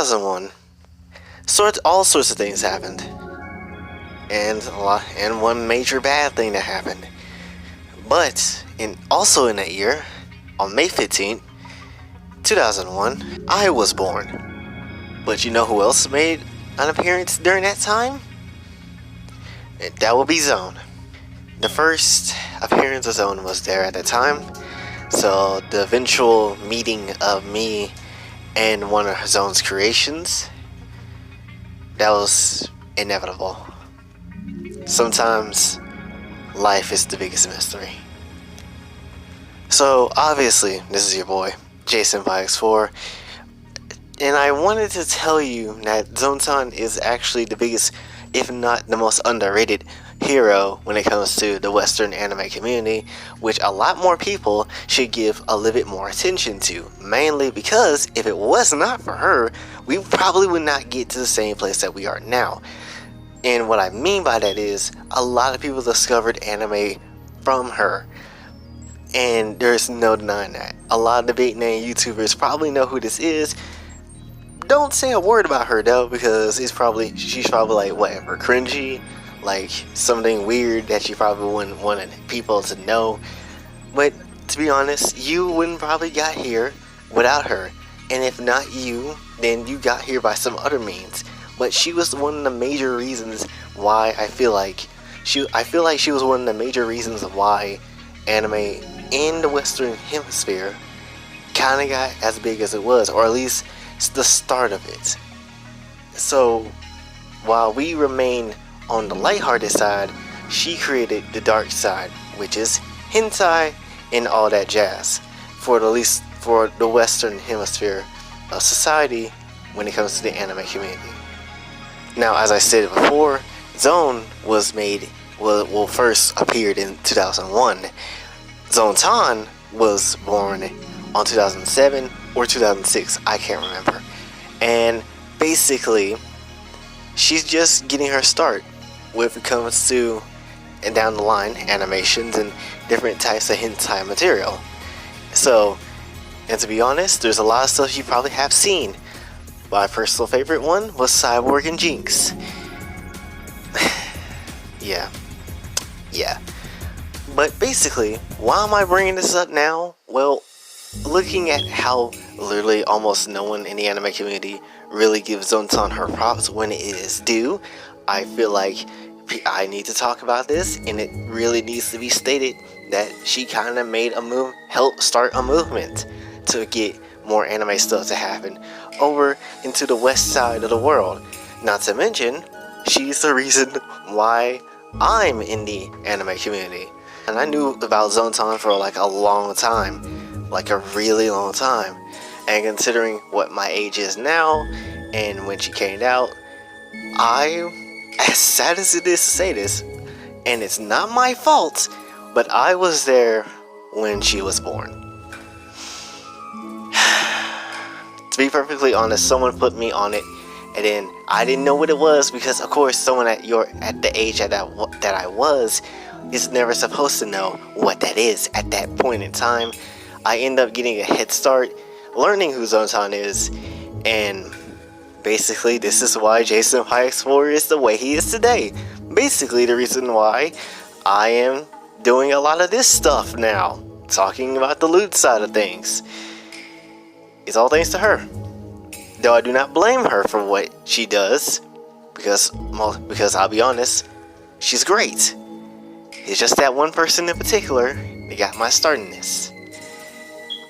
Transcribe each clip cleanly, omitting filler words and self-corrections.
2001, all sorts of things happened, and one major bad thing that happened. But also in that year, on May 15th, 2001, I was born. But you know who else made an appearance during that time? That would be Zone. The first appearance of Zone was there at the time, so the eventual meeting of me and one of Zone's creations, that was inevitable. Sometimes life is the biggest mystery. So obviously, this is your boy, Jason X4, and I wanted to tell you that Zontan is actually the biggest, if not the most underrated hero when it comes to the Western anime community, which a lot more people should give a little bit more attention to, mainly because if it was not for her, we probably would not get to the same place that we are now. And what I mean by that is, a lot of people discovered anime from her, and there's no denying that. A lot of the big name YouTubers probably know who this is. Don't say a word about her though, because she's probably like whatever, cringy, like something weird that you probably wouldn't want people to know. But to be honest, you wouldn't probably got here without her, and if not you, then you got here by some other means. But she was one of the major reasons why I feel like she was one of the major reasons why anime in the Western Hemisphere kind of got as big as it was, or at least the start of it. So while we remain on the lighthearted side, she created the dark side, which is hentai and all that jazz, for at least for the Western Hemisphere of society when it comes to the anime community. Now, as I said before, Zone first appeared in 2001. Zontan was born on 2007 or 2006, I can't remember. And basically, she's just getting her start when it comes to, and down the line, animations and different types of hentai material. So, and to be honest, there's a lot of stuff you probably have seen. My personal favorite one was Cyborg and Jinx. Yeah. But basically, why am I bringing this up now? Well, looking at how literally almost no one in the anime community really gives Zontan her props when it is due, I feel like I need to talk about this, and it really needs to be stated that she kind of made a move, helped start a movement to get more anime stuff to happen over into the west side of the world. Not to mention, she's the reason why I'm in the anime community. And I knew about Zontan for like a long time, like a really long time. And considering what my age is now, and when she came out, as sad as it is to say this, and it's not my fault, but I was there when she was born. To be perfectly honest, someone put me on it, and then I didn't know what it was, because of course someone at the age that I was is never supposed to know what that is at that point in time. I end up getting a head start, learning who Zontan is, and basically this is why Jason X4 is the way he is today. Basically the reason why I am doing a lot of this stuff now, talking about the loot side of things. It's all thanks to her. Though I do not blame her for what she does, because I'll be honest, she's great. It's just that one person in particular that got my start in this.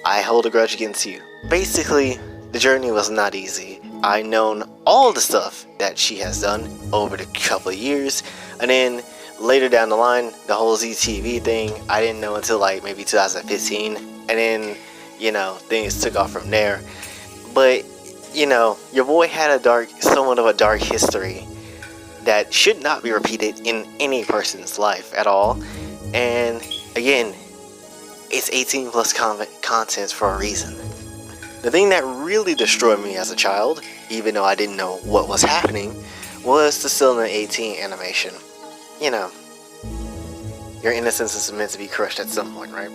I hold a grudge against you. Basically, the journey was not easy. I known all the stuff that she has done over the couple of years, and then later down the line, the whole ZTV thing, I didn't know until like maybe 2015, and then, things took off from there. But, your boy had somewhat of a dark history that should not be repeated in any person's life at all. And again, it's 18 plus content for a reason. The thing that really destroyed me as a child, even though I didn't know what was happening, was the Still in 18 animation. Your innocence is meant to be crushed at some point, right?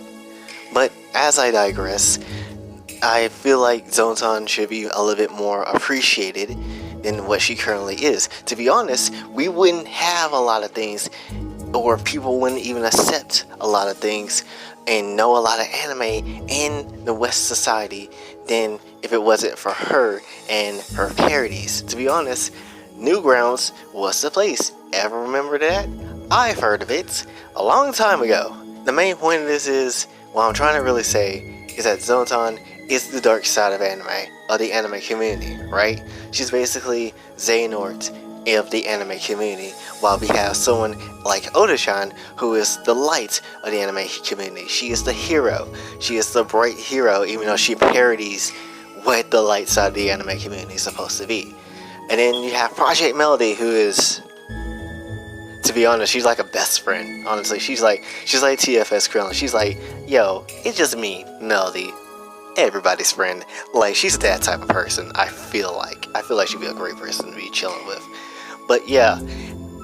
But as I digress, I feel like Zontan should be a little bit more appreciated than what she currently is. To be honest, we wouldn't have a lot of things, or people wouldn't even accept a lot of things and know a lot of anime in the West society than if it wasn't for her and her parodies. To be honest, Newgrounds was the place. Ever remember that? I've heard of it a long time ago. The main point of this is, what I'm trying to really say is that Zontan is the dark side of anime, of the anime community, right? She's basically Xehanort of the anime community, while we have someone like Oda-chan, who is the light of the anime community. She is the hero. She is the bright hero, even though she parodies what the light side of the anime community is supposed to be. And then you have Project Melody, who is, to be honest, she's like a best friend. Honestly, she's like TFS Krillin. She's like, yo, it's just me, Melody, everybody's friend. Like, she's that type of person. I feel like she'd be a great person to be chilling with. But yeah,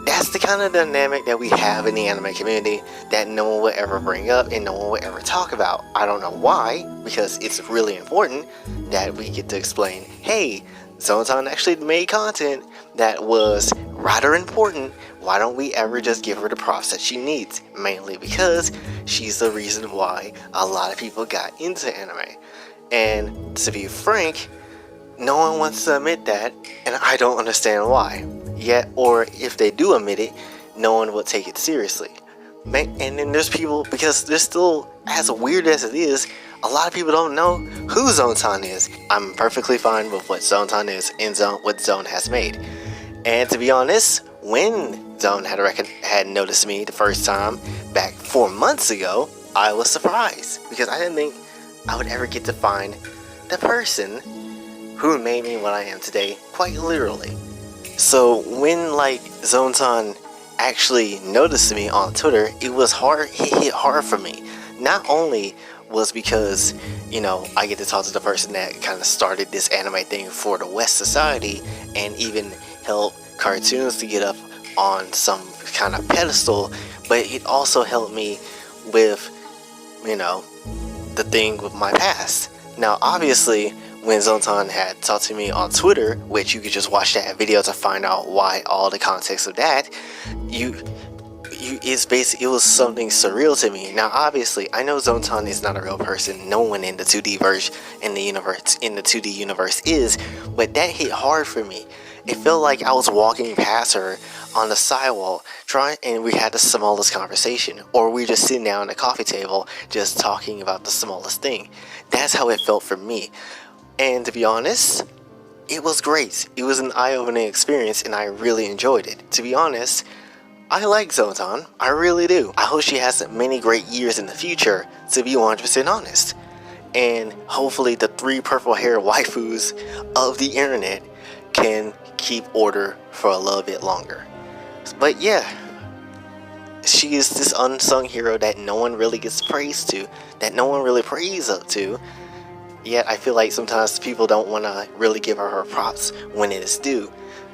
that's the kind of dynamic that we have in the anime community that no one would ever bring up and no one would ever talk about. I don't know why, because it's really important that we get to explain, hey, Zontan actually made content that was rather important. Why don't we ever just give her the props that she needs? Mainly because she's the reason why a lot of people got into anime. And to be frank, no one wants to admit that, and I don't understand why. Yet, or if they do admit it, no one will take it seriously. And then there's people, because there's still, as weird as it is, a lot of people don't know who Zontan is. I'm perfectly fine with what Zontan is and what Zone has made. And to be honest, when Zone had noticed me the first time back 4 months ago, I was surprised because I didn't think I would ever get to find the person who made me what I am today, quite literally. So when Zontan actually noticed me on Twitter, it hit hard for me. Not only was because, I get to talk to the person that kind of started this anime thing for the West Society and even helped cartoons to get up on some kind of pedestal, but it also helped me with, the thing with my past. Now, obviously, when Zontan had talked to me on Twitter, which you could just watch that video to find out why, all the context of that, it was something surreal to me. Now, obviously, I know Zontan is not a real person. No one in the 2D version in the 2D universe is, but that hit hard for me. It felt like I was walking past her on the sidewalk, and we had the smallest conversation, or we were just sitting down at a coffee table, just talking about the smallest thing. That's how it felt for me. And to be honest, it was great. It was an eye-opening experience, and I really enjoyed it. To be honest, I like Zontan. I really do. I hope she has many great years in the future, to be 100% honest. And hopefully the 3 purple-haired waifus of the internet can keep order for a little bit longer. But yeah, she is this unsung hero that no one really gets praised to, that no one really prays up to. Yet I feel like sometimes people don't want to really give her props when it is due.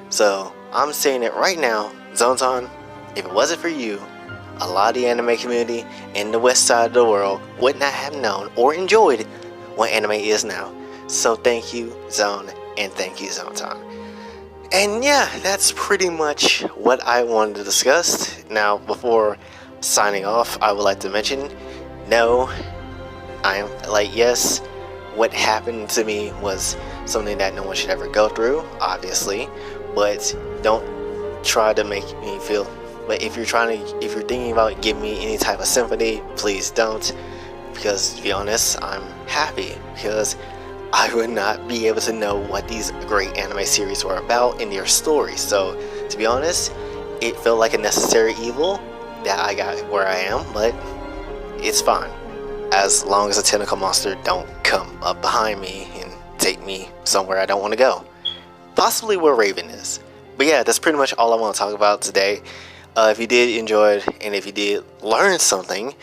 So I'm saying it right now, Zontan, if it wasn't for you, a lot of the anime community in the west side of the world would not have known or enjoyed what anime is now. So thank you, Zone, and thank you, Zontan. And yeah, that's pretty much what I wanted to discuss. Now, before signing off, I would like to mention, no, yes, what happened to me was something that no one should ever go through, obviously, but don't try to make me feel, but if you're thinking about giving me any type of sympathy, please don't, because to be honest, I'm happy, because I would not be able to know what these great anime series were about in their stories. So to be honest, it felt like a necessary evil that I got where I am, but it's fine. As long as a tentacle monster don't come up behind me and take me somewhere I don't want to go. Possibly where Raven is. But yeah, that's pretty much all I want to talk about today. If you did enjoy it, and if you did learn something,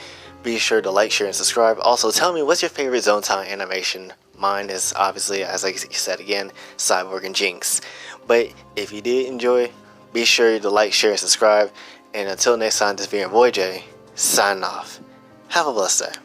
be sure to like, share, and subscribe. Also, tell me, what's your favorite Zontan animation? Mine is obviously, as I said again, Cyborg and Jinx. But if you did enjoy, be sure to like, share, and subscribe. And until next time, this is your boy Jay, signing off. Have a blessed day.